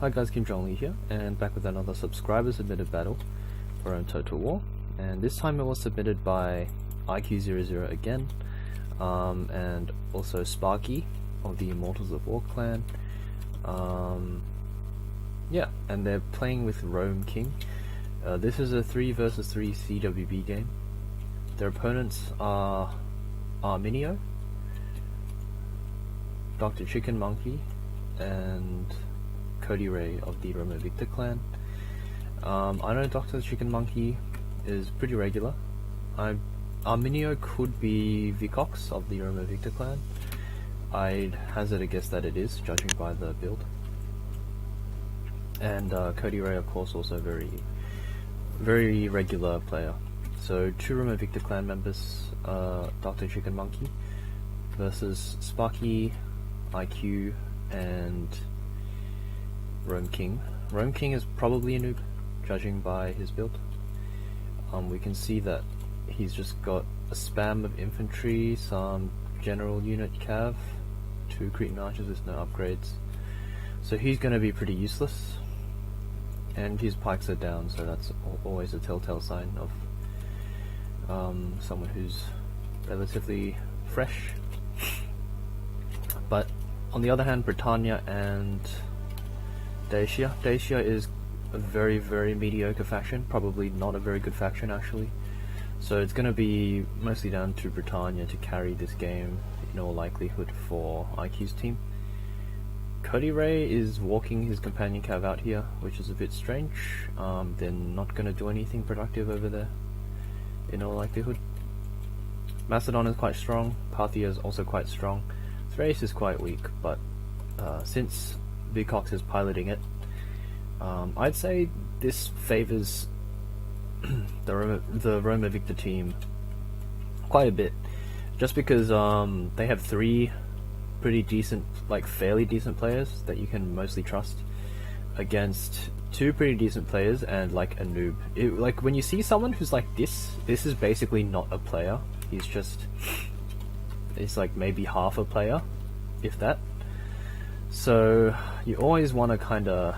Hi guys, Kim Jong-Lee here, and back with another subscriber submitted battle for own Total War, and this time it was submitted by IQ00 again, and also Sparky of the Immortals of War clan. Yeah, and they're playing with Rome King. This is a 3 versus 3 CWB game. Their opponents are Arminio, DrChickenMonkey, and Kodyray of the Roma Victor clan. I know DrChickenMonkey is pretty regular. Arminio could be Vicox of the Roma Victor clan. I'd hazard a guess that it is, judging by the build. And Kodyray, of course, also very regular player. So 2 Roma Victor clan members, DrChickenMonkey versus Sparky, IQ, and Rome King. Rome King is probably a noob, judging by his build. We can see that he's just got a spam of infantry, some general unit cav, 2 Cretan archers with no upgrades. So he's going to be pretty useless. And his pikes are down, so that's always a telltale sign of someone who's relatively fresh. But on the other hand, Britannia and Dacia. Dacia is a very mediocre faction, probably not a very good faction actually. So it's going to be mostly down to Britannia to carry this game in all likelihood for IQ's team. Kodyray is walking his companion cav out here, which is a bit strange. They're not going to do anything productive over there in all likelihood. Macedon is quite strong, Parthia is also quite strong, Thrace is quite weak, but since Vicox is piloting it, I'd say this favors the Roma Victor team quite a bit, just because they have 3 pretty decent, like fairly decent players that you can mostly trust against 2 pretty decent players and like a noob. Like when you see someone who's like this is basically not a player. He's like maybe half a player, if that. So you always want to kind of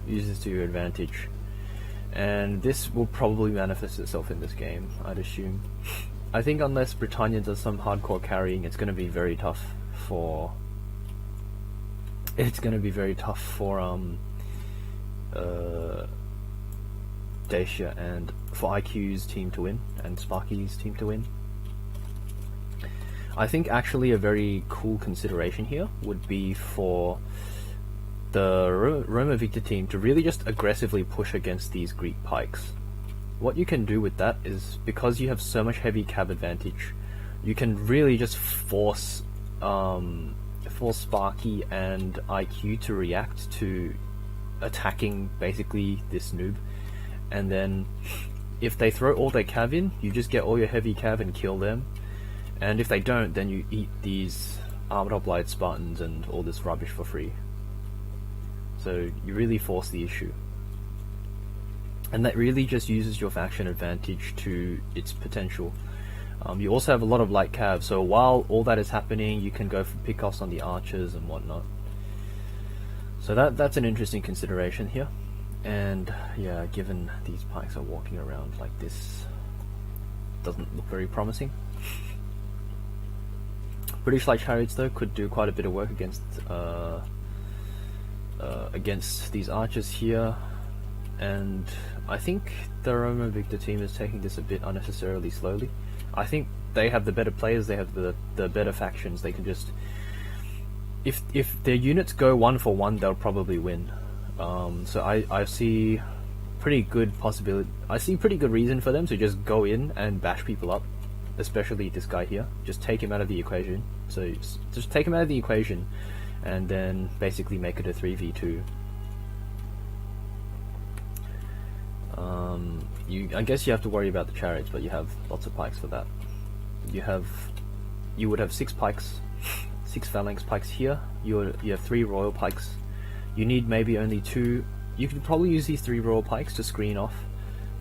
use this to your advantage, and this will probably manifest itself in this game, I'd assume. I think unless Britannia does some hardcore carrying, it's going to be very tough for Dacia and for IQ's team to win and Sparky's team to win. I think actually a very cool consideration here would be for the Roma Victor team to really just aggressively push against these Greek pikes. What you can do with that is, because you have so much heavy cab advantage, you can really just force Sparky and IQ to react to attacking basically this noob, and then if they throw all their cav in, you just get all your heavy cav and kill them, and if they don't, then you eat these armored hoplite Spartans and all this rubbish for free. So you really force the issue. And that really just uses your faction advantage to its potential. You also have a lot of light cav, so while all that is happening, you can go for pickoffs on the archers and whatnot. So that's an interesting consideration here. And yeah, given these pikes are walking around like this, doesn't look very promising. British light chariots though could do quite a bit of work against these archers here. And I think the Roma Victor team is taking this a bit unnecessarily slowly. I think they have the better players, they have the better factions. They can just, if their units go 1 for 1, they'll probably win. So I see pretty good possibility. I see pretty good reason for them to just go in and bash people up, especially this guy here. Just take him out of the equation. So just take him out of the equation, and then basically make it a 3v2. I guess you have to worry about the chariots, but you have lots of pikes for that. You would have 6 pikes, 6 phalanx pikes here. You have 3 royal pikes. You need maybe only 2. You could probably use these 3 royal pikes to screen off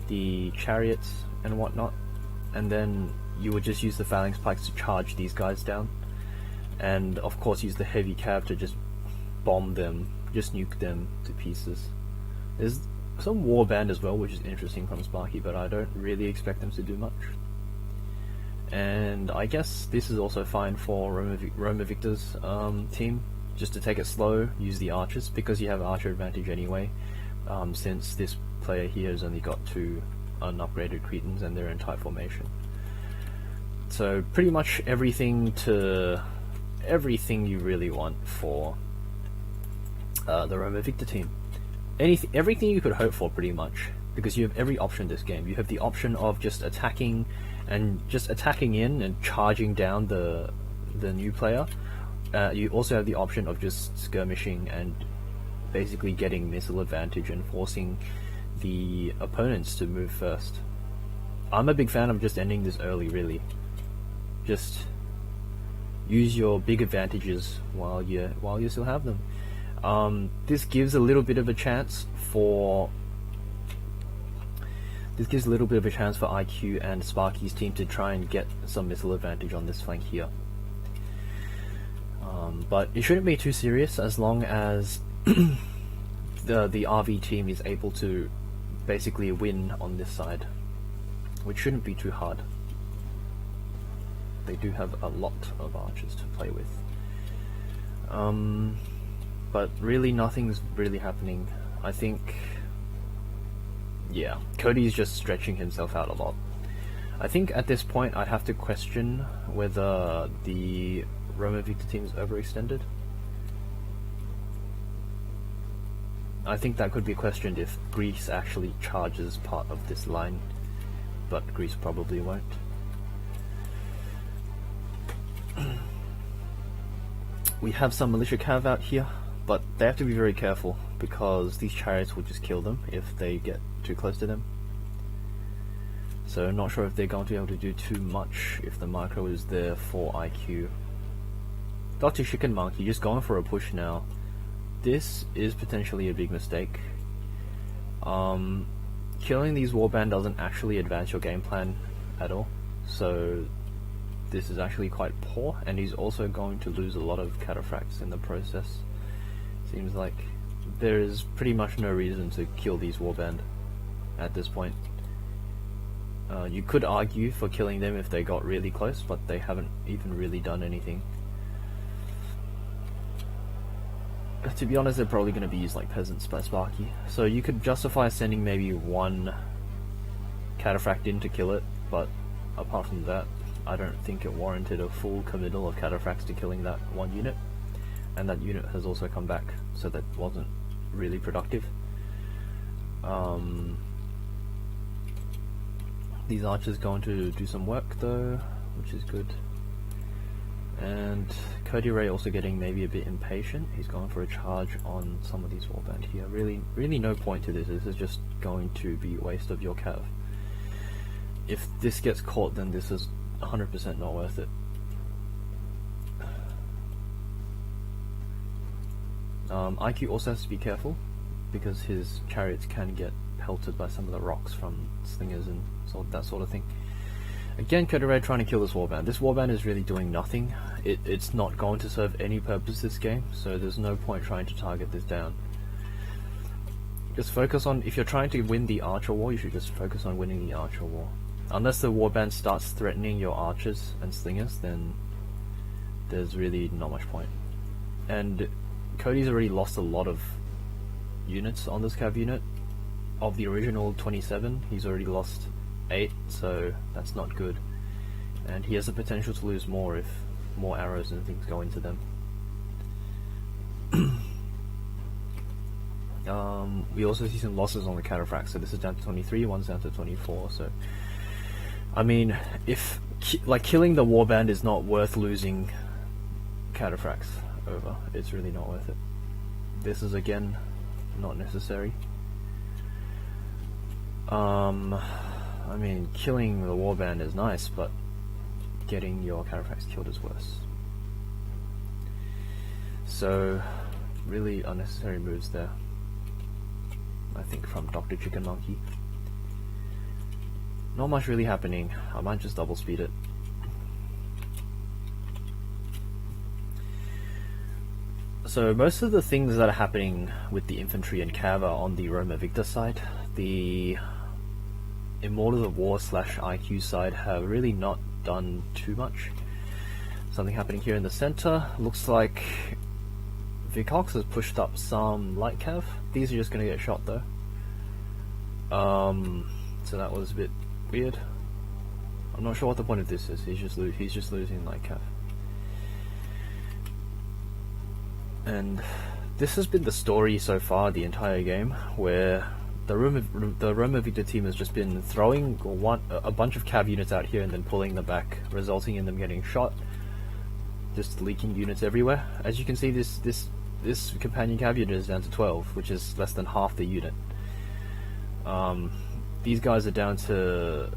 the chariots and whatnot, and then you would just use the phalanx pikes to charge these guys down, and of course use the heavy cav to just bomb them just nuke them to pieces. There's some warband as well, which is interesting from Sparky, but I don't really expect them to do much. And I guess this is also fine for Roma Victor's team, just to take it slow, use the archers, because you have archer advantage anyway, since this player here has only got 2 unupgraded Cretans and they're in tight formation. So pretty much everything you really want for the Roma Victor team. Everything you could hope for, pretty much, because you have every option in this game. You have the option of just attacking in and charging down the new player. You also have the option of just skirmishing and basically getting missile advantage and forcing the opponents to move first. I'm a big fan of just ending this early, really. Just use your big advantages while you still have them. This gives a little bit of a chance for IQ and Sparky's team to try and get some missile advantage on this flank here. But it shouldn't be too serious as long as the RV team is able to basically win on this side, which shouldn't be too hard. They do have a lot of archers to play with. But really nothing's really happening. I think, yeah, Cody's just stretching himself out a lot. I think at this point I'd have to question whether the Roma Victor team is overextended. I think that could be questioned if Greece actually charges part of this line, but Greece probably won't. We have some militia cav out here, but they have to be very careful because these chariots will just kill them if they get too close to them. So I'm not sure if they're going to be able to do too much if the micro is there for IQ. DrChickenMonkey just going for a push now. This is potentially a big mistake. Killing these warband doesn't actually advance your game plan at all, so this is actually quite poor, and he's also going to lose a lot of cataphracts in the process. Seems like there is pretty much no reason to kill these warband at this point. You could argue for killing them if they got really close, but they haven't even really done anything. To be honest, they're probably going to be used like peasants by Sparky, so you could justify sending maybe 1 cataphract in to kill it, but apart from that, I don't think it warranted a full committal of cataphracts to killing that 1 unit, and that unit has also come back, so that wasn't really productive. These archers going to do some work though, which is good. And Kodyray also getting maybe a bit impatient. He's going for a charge on some of these warband here. Really no point to this. This is just going to be a waste of your cav. If this gets caught, then this is 100% not worth it. IQ also has to be careful because his chariots can get pelted by some of the rocks from slingers and that sort of thing. Again, Kodyray trying to kill this warband. This warband is really doing nothing. It's not going to serve any purpose this game, so there's no point trying to target this down. Just focus on, if you're trying to win the archer war, you should just focus on winning the archer war. Unless the warband starts threatening your archers and slingers, then there's really not much point. And Cody's already lost a lot of units on this cav unit. Of the original 27, he's already lost 8, so that's not good. And he has the potential to lose more if more arrows and things go into them. We also see some losses on the cataphracts, so this is down to 23, one's down to 24, so I mean, if killing the warband is not worth losing cataphracts over, it's really not worth it. This is again not necessary. I mean, killing the warband is nice, but getting your cataphracts killed is worse. So, really unnecessary moves there, I think, from DrChickenMonkey. Not much really happening. I might just double speed it. So most of the things that are happening with the infantry and cav are on the Roma Victor side. The Immortals of War / IQ side have really not done too much. Something happening here in the center. Looks like Vicox has pushed up some light cav. These are just going to get shot though. So that was a bit weird. I'm not sure what the point of this is. He's just losing light cav. And this has been the story so far the entire game, where the Roma Victor team has just been throwing a bunch of cav units out here and then pulling them back, resulting in them getting shot, just leaking units everywhere. As you can see, this companion cav unit is down to 12, which is less than half the unit. These guys are down to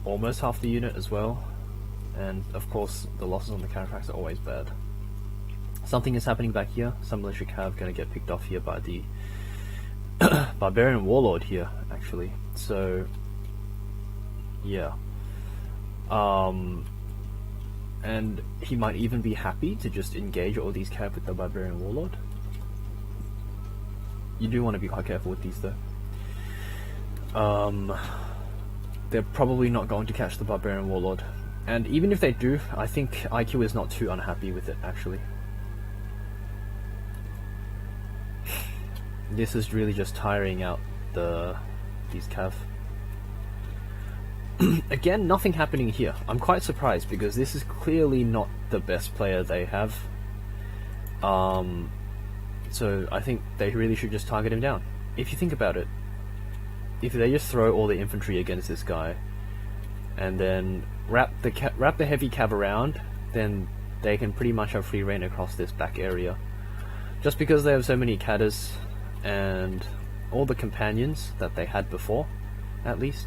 almost half the unit as well, and of course the losses on the countertracks are always bad. Something is happening back here. Some militia cav gonna get picked off here by the barbarian warlord here, actually. So yeah, and he might even be happy to just engage all these cav with the barbarian warlord. You do want to be quite careful with these though. They're probably not going to catch the barbarian warlord, and even if they do, I think IQ is not too unhappy with it actually. This is really just tiring out these cav. Again, nothing happening here. I'm quite surprised because this is clearly not the best player they have. So I think they really should just target him down. If you think about it, if they just throw all the infantry against this guy and then wrap the heavy cav around, then they can pretty much have free reign across this back area. Just because they have so many cadders and all the companions that they had before, at least.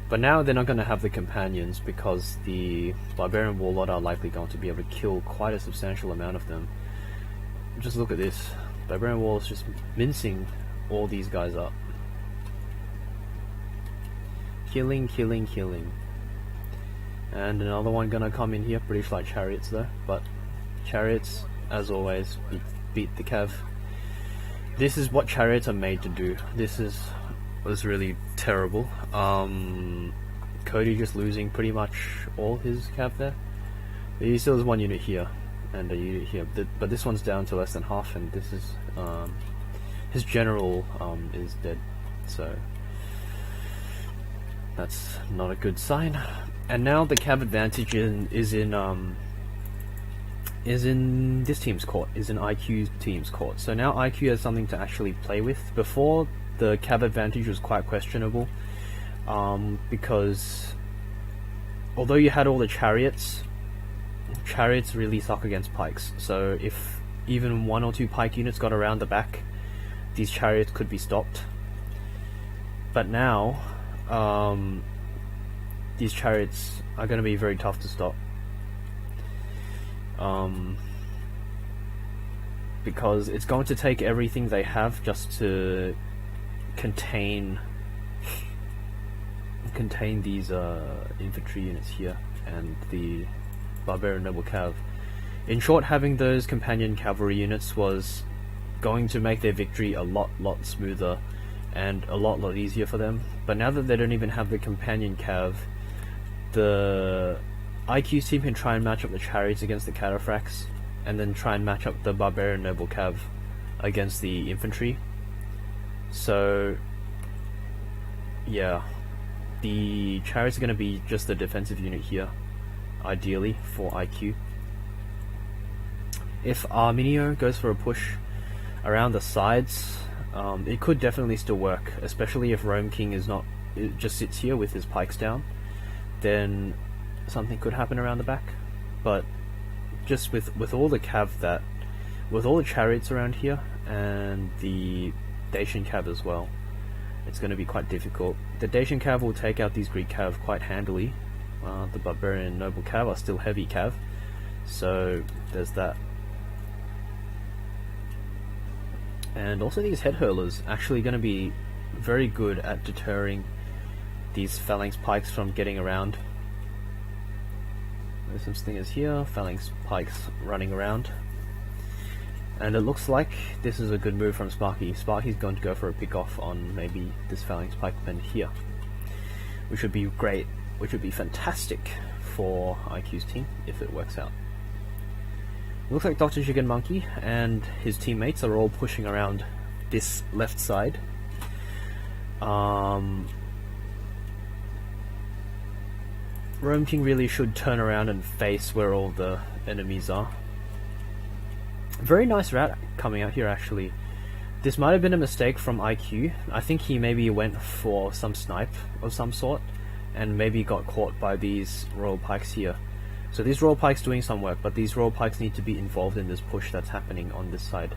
But now they're not going to have the companions because the barbarian warlord are likely going to be able to kill quite a substantial amount of them. Just look at this. Barbarian warlord is just mincing all these guys up. Killing, killing, killing. And another one gonna come in here. British light chariots though, but chariots, as always, beat the cav. This is what chariots are made to do. This was really terrible. Cody just losing pretty much all his cav there. But he still has one unit here and a unit here. But this one's down to less than half, and this is his general is dead. So that's not a good sign. And now the cav advantage is in this team's court, is in IQ's team's court. So now IQ has something to actually play with. Before, the cav advantage was quite questionable, because although you had all the chariots really suck against pikes. So if even 1 or 2 pike units got around the back, these chariots could be stopped. But now, these chariots are going to be very tough to stop. Because it's going to take everything they have just to contain these infantry units here and the barbarian noble cav. In short, having those companion cavalry units was going to make their victory a lot smoother and a lot easier for them. But now that they don't even have the companion cav, the IQ team can try and match up the chariots against the cataphracts, and then try and match up the barbarian noble cav against the infantry. So yeah, the chariots are going to be just the defensive unit here, ideally for IQ. If Arminio goes for a push around the sides, it could definitely still work, especially if Rome King it just sits here with his pikes down. Then something could happen around the back. But just with all the cav with all the chariots around here and the Dacian cav as well, it's going to be quite difficult. The Dacian cav will take out these Greek cav quite handily. The barbarian noble cav are still heavy cav, so there's that. And also these head hurlers actually going to be very good at deterring these phalanx pikes from getting around. There's some stingers here, phalanx pikes running around. And it looks like this is a good move from Sparky. Sparky's going to go for a pick-off on maybe this Phalanx pikeman here, which would be great, which would be fantastic for IQ's team if it works out. It looks like DrChickenMonkey and his teammates are all pushing around this left side. Rome King really should turn around and face where all the enemies are. Very nice rat coming out here actually. This might have been a mistake from IQ. I think he maybe went for some snipe of some sort and maybe got caught by these Royal Pikes here. So these Royal Pikes doing some work, but these Royal Pikes need to be involved in this push that's happening on this side.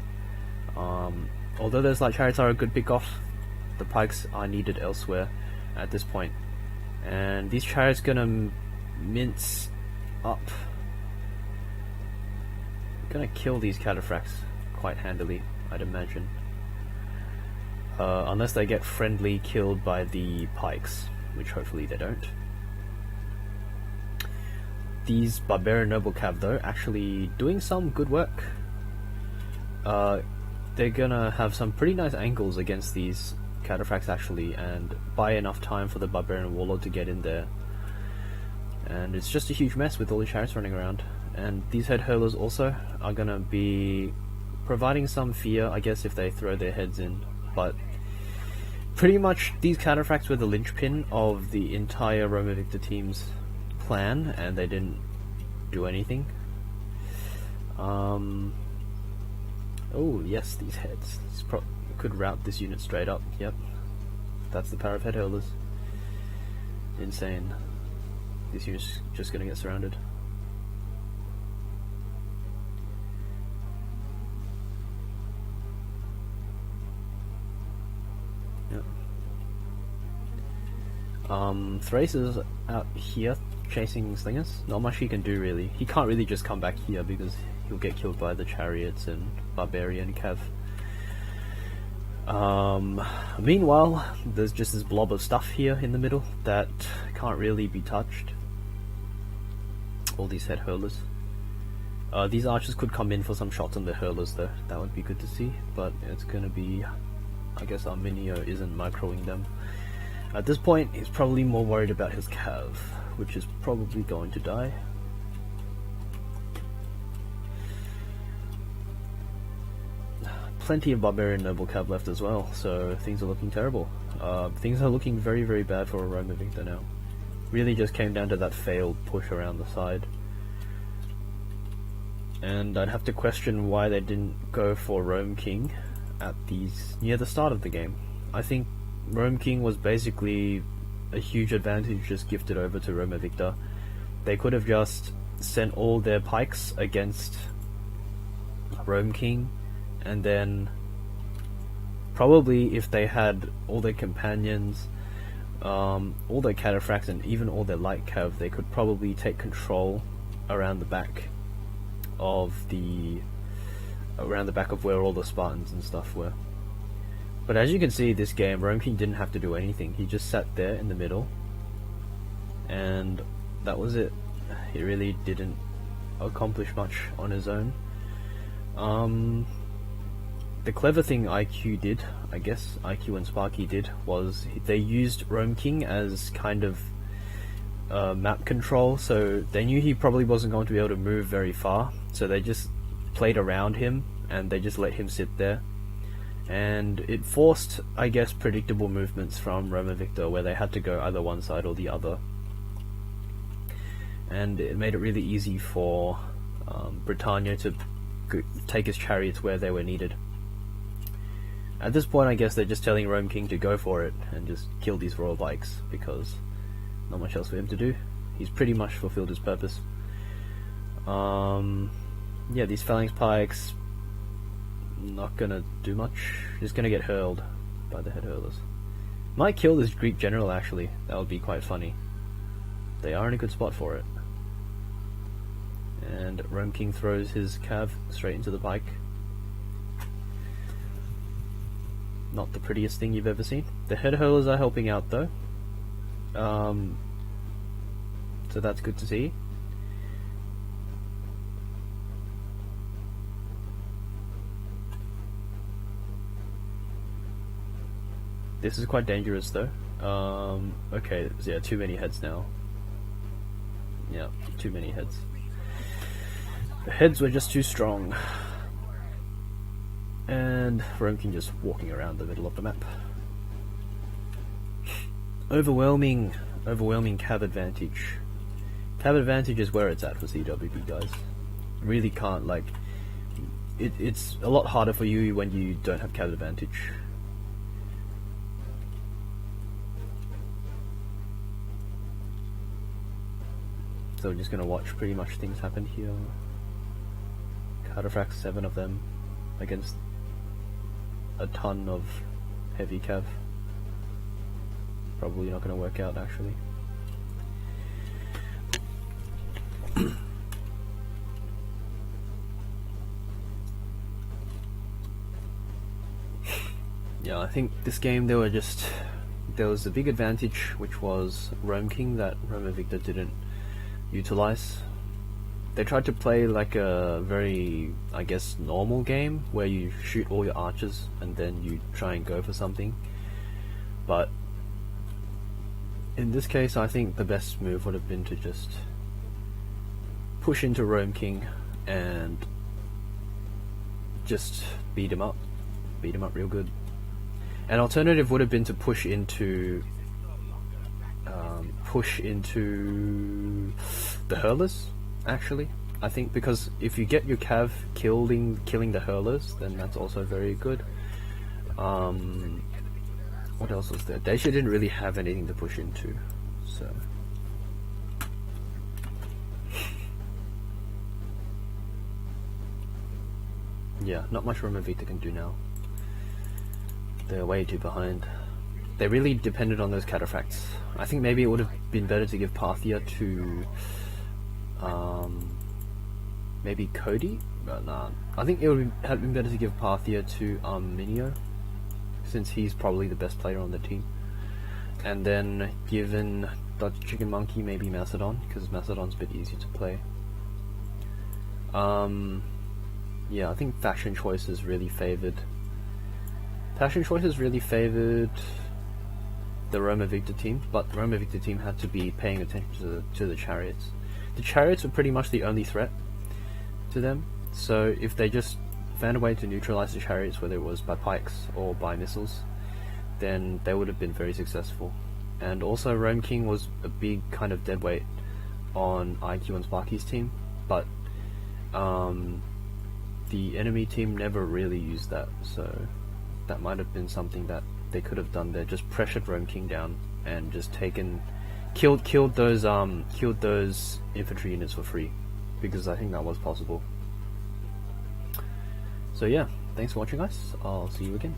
Although those light chariots are a good pick off, the Pikes are needed elsewhere at this point. And these chariots gonna mince up. Gonna kill these cataphracts quite handily, I'd imagine. Unless they get friendly killed by the Pikes, which hopefully they don't. These Barbarian Noble Cav though, actually doing some good work. They're gonna have some pretty nice angles against these cataphracts actually, and buy enough time for the Barbarian Warlord to get in there. And it's just a huge mess with all the chariots running around. And these head hurlers also are gonna be providing some fear, I guess, if they throw their heads in. But pretty much these cataphracts were the linchpin of the entire Roma Victor team's plan, and they didn't do anything. Oh yes, these heads. Could route this unit straight up. Yep, that's the power of head hurlers. Insane. This unit's just gonna get surrounded. Yep. Thrace is out here chasing slingers. Not much he can do really. He can't really just come back here because he'll get killed by the chariots and barbarian cav. Meanwhile, there's just this blob of stuff here in the middle that can't really be touched. All these head hurlers. These archers could come in for some shots on the hurlers though. That would be good to see, but it's gonna be, I guess Arminio isn't microing them. At this point, he's probably more worried about his cav, which is probably going to die. Plenty of Barbarian Noble Cav left as well, so things are looking terrible. Things are looking very, very bad for Roma Victor now. Really just came down to that failed push around the side. And I'd have to question why they didn't go for Rome King at near the start of the game. I think Rome King was basically a huge advantage just gifted over to Roma Victor. They could have just sent all their pikes against Rome King, and then probably if they had all their companions, all their cataphracts and even all their light cav, they could probably take control around the back of where all the Spartans and stuff were. But as you can see, this game, Rome King didn't have to do anything. He just sat there in the middle, and that was it. He really didn't accomplish much on his own. The clever thing IQ did, I guess IQ and Sparky did, was they used Rome King as kind of map control, so they knew he probably wasn't going to be able to move very far, so they just played around him and they just let him sit there. And it forced, I guess, predictable movements from Roma Victor, where they had to go either one side or the other. And it made it really easy for Britannia to take his chariots where they were needed. At this point, I guess they're just telling Rome King to go for it and just kill these royal bikes, because not much else for him to do. He's pretty much fulfilled his purpose. Yeah, these phalanx pikes, not gonna do much. Just gonna get hurled by the head hurlers. Might kill this Greek general actually. That would be quite funny. They are in a good spot for it. And Rome King throws his cav straight into the pike. Not the prettiest thing you've ever seen. The head hurlers are helping out though. So that's good to see. This is quite dangerous though. Okay, yeah, too many heads now. Yeah, too many heads. The heads were just too strong. And Rome King just walking around the middle of the map. Overwhelming cav advantage. Cav advantage is where it's at for CWB, guys. Really can't, like, it's a lot harder for you when you don't have cav advantage. So we're just gonna watch pretty much things happen here. Kodyray 7 of them against a ton of heavy cav. Probably not gonna work out actually. Yeah, I think this game there was a big advantage, which was Rome King, that Roma Victor didn't utilize. They tried to play like a very, I guess, normal game where you shoot all your archers and then you try and go for something. But in this case, I think the best move would have been to just push into Rome King and just beat him up real good. An alternative would have been to push into the hurlers, actually. I think, because if you get your cav killing the hurlers, then that's also very good. What else was there? Dacia didn't really have anything to push into, so yeah, not much Roma Victor can do now. They're way too behind. They really depended on those cataphracts. I think maybe it would have been better to give Parthia to maybe Cody, but nah. I think it would have been better to give Parthia to Arminio, since he's probably the best player on the team. And then given DrChickenMonkey, maybe Macedon, because Macedon's a bit easier to play. Yeah, I think faction choices really favoured the Roma Victor team, but the Roma Victor team had to be paying attention to the chariots. The chariots were pretty much the only threat to them, so if they just found a way to neutralize the chariots, whether it was by pikes or by missiles, then they would have been very successful. And also Rome King was a big kind of deadweight on IQ and Sparky's team, but the enemy team never really used that, so that might have been something that they could have done there. Just pressured Rome King down and just killed those infantry units for free, because I think that was possible. So yeah, thanks for watching guys, I'll see you again.